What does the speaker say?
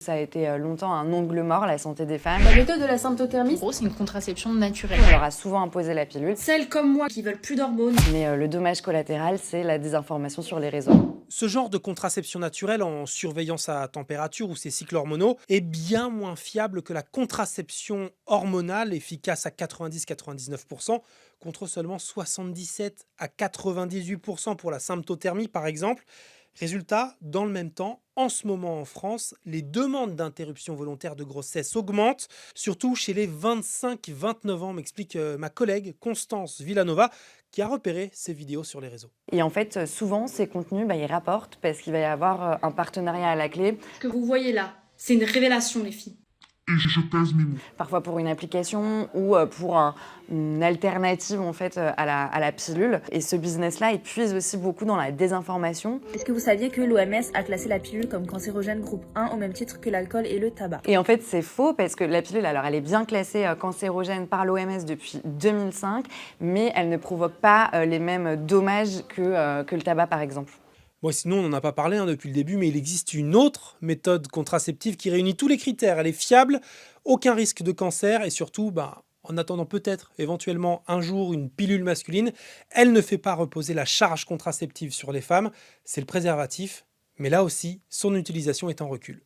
Ça a été longtemps un angle mort, la santé des femmes. La méthode de la symptothermie, En gros, c'est une contraception naturelle. On leur a souvent imposé la pilule. celles comme moi qui veulent plus d'hormones. Mais le dommage collatéral, c'est la désinformation sur les réseaux. Ce genre de contraception naturelle en surveillant sa température ou ses cycles hormonaux est bien moins fiable que la contraception hormonale efficace à 90-99% contre seulement 77 à 98% pour la symptothermie par exemple. Résultat, dans le même temps, en ce moment en France, les demandes d'interruption volontaire de grossesse augmentent, surtout chez les 25-29 ans, m'explique ma collègue Constance Villanova, qui a repéré ces vidéos sur les réseaux. Et en fait, souvent, ces contenus, ils rapportent parce qu'il va y avoir un partenariat à la clé. Ce que vous voyez là, c'est une révélation, les filles. Et je pèse mes mots. Parfois pour une application ou pour une alternative en fait à la pilule. Et ce business-là, il puise aussi beaucoup dans la désinformation. Est-ce que vous saviez que l'OMS a classé la pilule comme cancérogène groupe 1 au même titre que l'alcool et le tabac? Et en fait, c'est faux parce que la pilule, alors elle est bien classée cancérogène par l'OMS depuis 2005, mais elle ne provoque pas les mêmes dommages que le tabac par exemple. Bon, sinon, on n'en a pas parlé depuis le début, mais il existe une autre méthode contraceptive qui réunit tous les critères. Elle est fiable, aucun risque de cancer et surtout, en attendant peut-être, éventuellement, un jour, une pilule masculine, elle ne fait pas reposer la charge contraceptive sur les femmes. C'est le préservatif, mais là aussi, son utilisation est en recul.